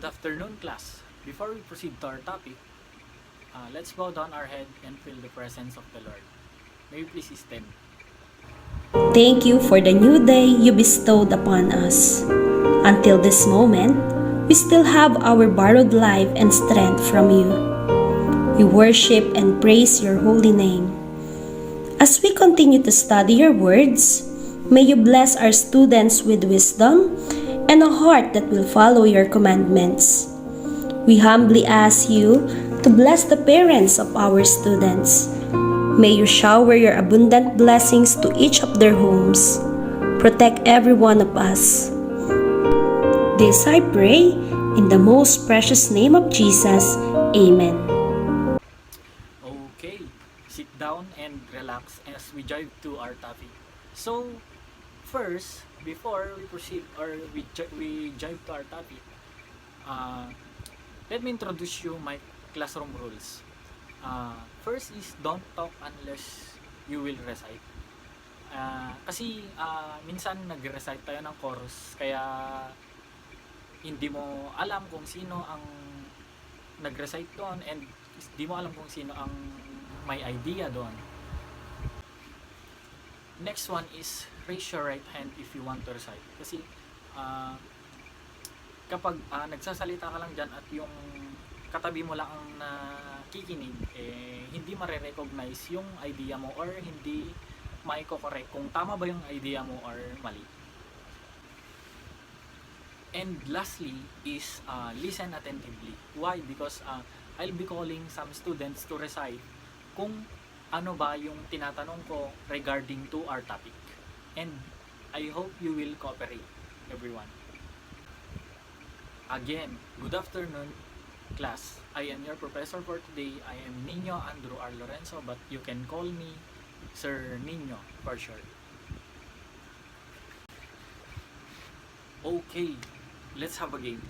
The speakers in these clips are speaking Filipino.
Good afternoon, class. Before we proceed to our topic, let's bow down our head and feel the presence of the Lord. May we please stand. Thank you for the new day you bestowed upon us. Until this moment, we still have our borrowed life and strength from you. We worship and praise your holy name. As we continue to study your words, may you bless our students with wisdom and a heart that will follow your commandments. We humbly ask you to bless the parents of our students. May you shower your abundant blessings to each of their homes. Protect every one of us. This I pray in the most precious name of Jesus. Amen. Okay, sit down and relax as we dive to our topic. So, first, before we proceed or we dive to our topic, let me introduce you my classroom rules. First is don't talk unless you will recite. Kasi minsan nag-recite tayo ng chorus kaya hindi mo alam kung sino ang nag-recite doon and hindi mo alam kung sino ang may idea doon. Next one is raise your right hand if you want to recite. Kasi kapag nagsasalita ka lang dyan at yung katabi mo lang ang nakikinig, hindi mare-recognize yung idea mo or hindi maiko-correct kung tama ba yung idea mo or mali. And lastly is listen attentively. Why? Because I'll be calling some students to recite kung ano ba yung tinatanong ko regarding to our topic. And I hope you will cooperate, everyone. Again, good afternoon, class. I am your professor for today. I am Nino Andrew R. Lorenzo, but you can call me Sir Nino for short. Okay, let's have a game.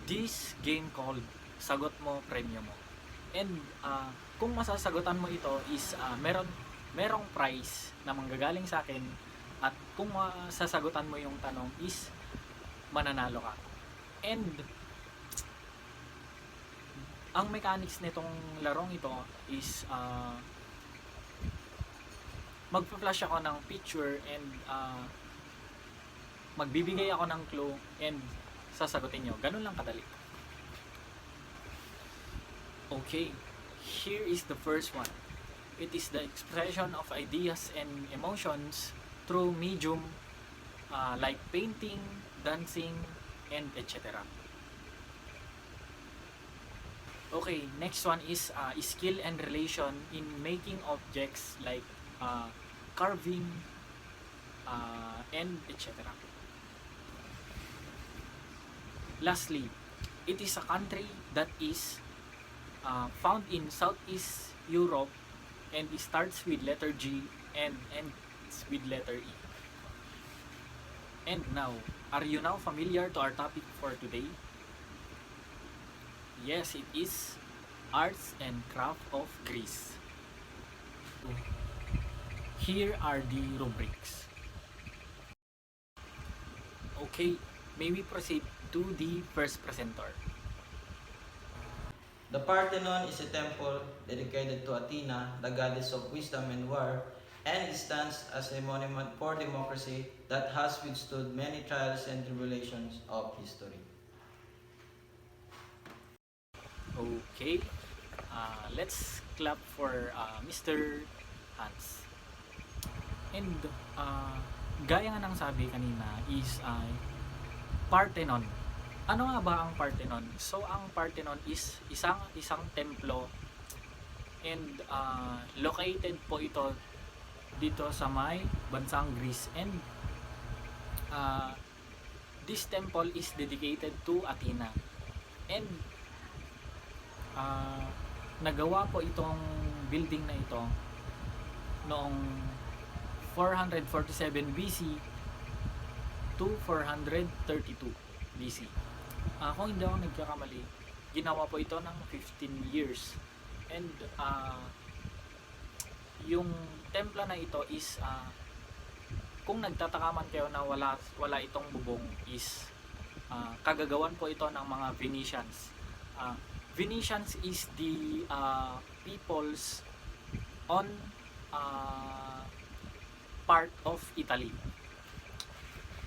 This game called Sagot Mo, Premyo Mo. And kung masasagutan mo ito is merong prize na manggagaling sa akin, at kung masasagutan mo yung tanong is mananalo ka. And ang mechanics nitong larong ito is magpa-flash ako ng picture and magbibigay ako ng clue and sasagutin nyo. Ganun lang kadali. Okay, here is the first one. It is the expression of ideas and emotions through medium like painting, dancing, and etc. Okay, next one is skill and relation in making objects like carving and etc. Lastly, it is a country that is found in Southeast Europe and it starts with letter G and ends with letter E. And now, are you now familiar to our topic for today? Yes, it is Arts and Craft of Greece. Here are the rubrics. Okay, may we proceed to the first presenter. The Parthenon is a temple dedicated to Athena, the goddess of wisdom and war, and it stands as a monument for democracy that has withstood many trials and tribulations of history. Okay, let's clap for Mr. Hans. And gaya nga ng sabi kanina is Parthenon. Ano nga ba ang Parthenon? So ang Parthenon is isang templo and located po ito dito sa may bansang Greece, and this temple is dedicated to Athena. And nagawa po itong building na ito noong 447 BC to 432 BC. Kung hindi ako nagkakamali, ginawa po ito ng 15 years. And yung templo na ito is kung nagtataka man kayo na wala itong bubong, is kagagawan po ito ng mga Venetians. Venetians is the peoples on part of Italy.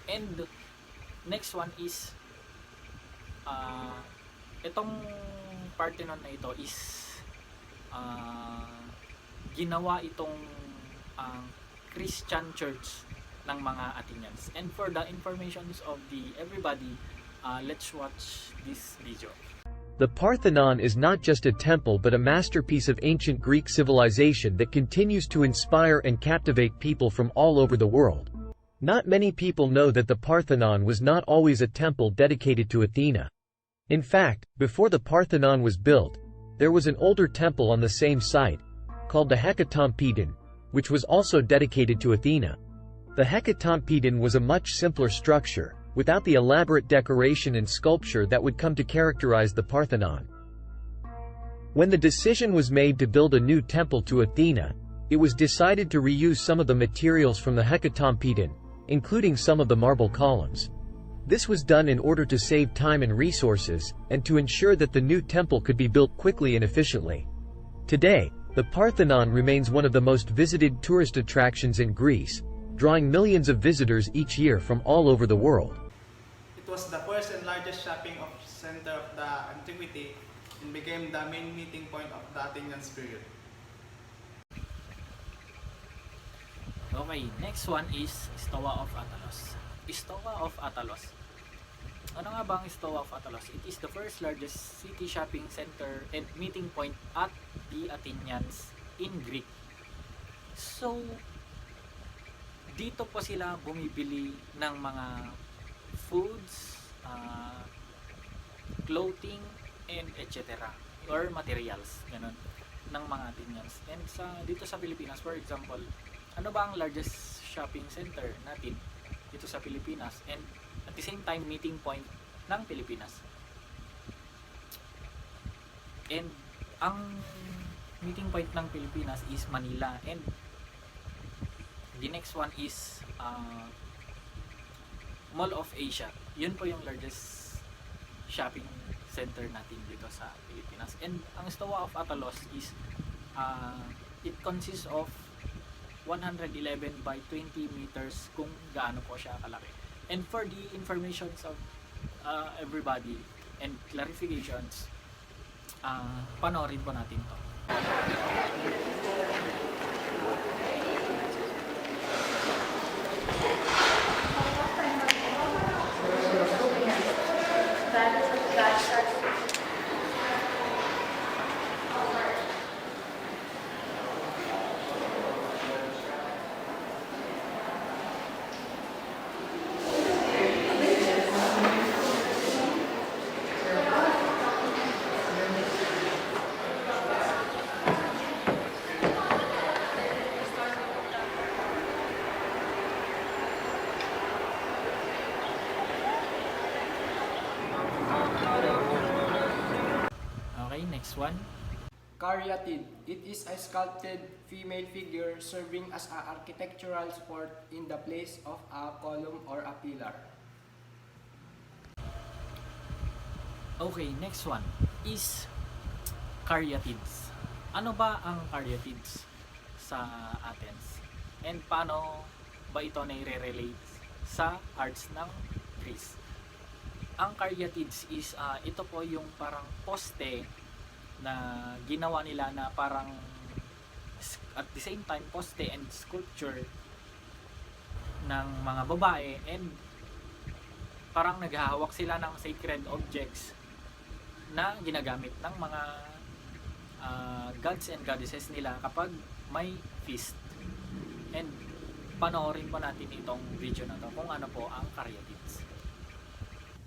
And next one is itong Parthenon na ito is ginawa itong Christian church ng mga Athenians. And for the informations of the everybody, let's watch this video. The Parthenon is not just a temple but a masterpiece of ancient Greek civilization that continues to inspire and captivate people from all over the world. Not many people know that the Parthenon was not always a temple dedicated to Athena. In fact, before the Parthenon was built, there was an older temple on the same site, called the Hecatompedon, which was also dedicated to Athena. The Hecatompedon was a much simpler structure, without the elaborate decoration and sculpture that would come to characterize the Parthenon. When the decision was made to build a new temple to Athena, it was decided to reuse some of the materials from the Hecatompedon, including some of the marble columns. This was done in order to save time and resources, and to ensure that the new temple could be built quickly and efficiently. Today, the Parthenon remains one of the most visited tourist attractions in Greece, drawing millions of visitors each year from all over the world. It was the first and largest shopping center of the antiquity and became the main meeting point of the Athenians period. Okay, next one is Stoa of Attalos. Stoa of Attalos. Ano nga ba ang Stoa of Attalos? It is the first largest city shopping center and meeting point at the Athenians in Greek. So, dito po sila bumibili ng mga foods, clothing, and etc. or materials, ganun, ng mga Athenians. And dito sa Pilipinas, for example, ano ba ang largest shopping center natin dito sa Pilipinas, and at the same time meeting point ng Pilipinas? And ang meeting point ng Pilipinas is Manila, and the next one is Mall of Asia. Yun po yung largest shopping center natin dito sa Pilipinas. And ang Stoa of Attalos is it consists of 111 by 20 meters kung gaano po siya kalaki. And for the informations of everybody and clarifications, panoorin po natin to. Okay, next one. Caryatid. It is a sculpted female figure serving as an architectural support in the place of a column or a pillar. Okay, next one is Caryatids. Ano ba ang Caryatids sa Athens? And paano ba ito nai-relate sa arts ng Greece? Ang Caryatids is ito po yung parang poste na ginawa nila na parang at the same time poste and sculpture ng mga babae, and parang naghahawak sila ng sacred objects na ginagamit ng mga gods and goddesses nila kapag may feast. And panoorin po natin itong video na to kung ano po ang Caryatids.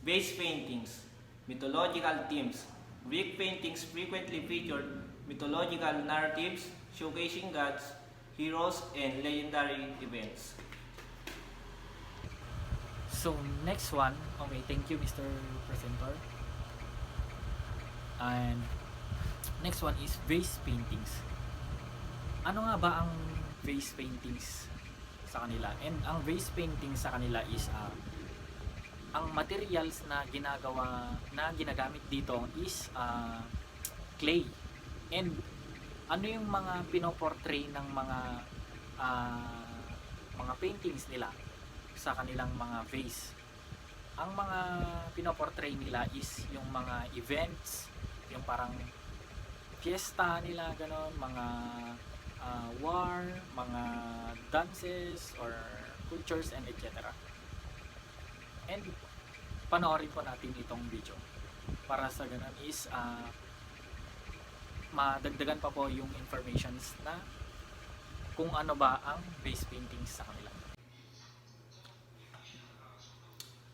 Vase paintings, mythological themes. Greek paintings frequently featured mythological narratives showcasing gods, heroes, and legendary events. So next one, okay, thank you Mr. Presenter. And next one is vase paintings. Ano nga ba ang vase paintings sa kanila? And ang vase paintings sa kanila is ang materials na ginagamit dito is clay. And ano yung mga pinoportray ng mga paintings nila sa kanilang mga vase? Ang mga pinoportray nila is yung mga events, yung parang fiesta nila, ganon, mga war, mga dances or cultures and etc. And panoorin po natin itong video para sa ganon is madagdagan pa po yung informations na kung ano ba ang base paintings sa kanila.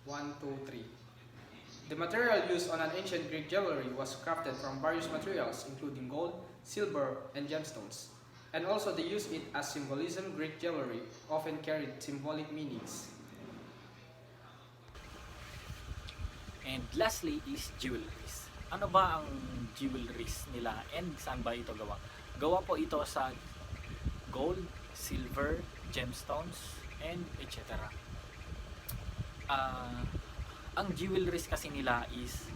1, 2, 3. The material used on an ancient Greek jewelry was crafted from various materials including gold, silver, and gemstones. And also they used it as symbolism. Greek jewelry often carried symbolic meanings. And lastly is jewelries. Ano ba ang jewelries nila and saan ba ito gawa? Gawa po ito sa gold, silver, gemstones, and etc. Ang jewelries kasi nila is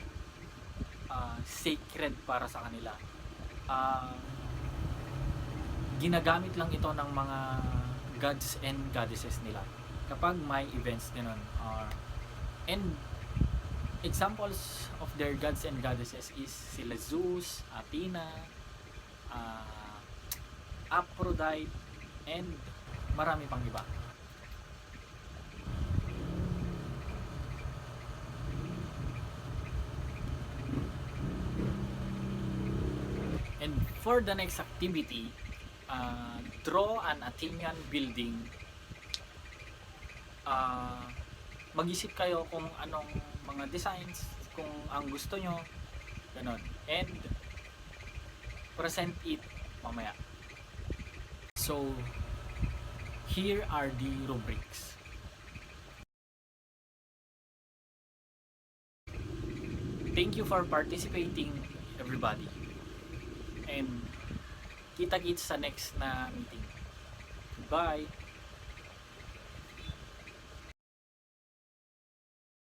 sacred para sa kanila. Ginagamit lang ito ng mga gods and goddesses nila kapag may events ganun. And examples of their gods and goddesses is sila Zeus, Athena, Aphrodite, and marami pang iba. And for the next activity, draw an Athenian building. Mag-isip kayo kung anong mga designs, kung ang gusto nyo, ganon. And present it mamaya. So, here are the rubrics. Thank you for participating, everybody. And kita-kits sa next na meeting. Bye!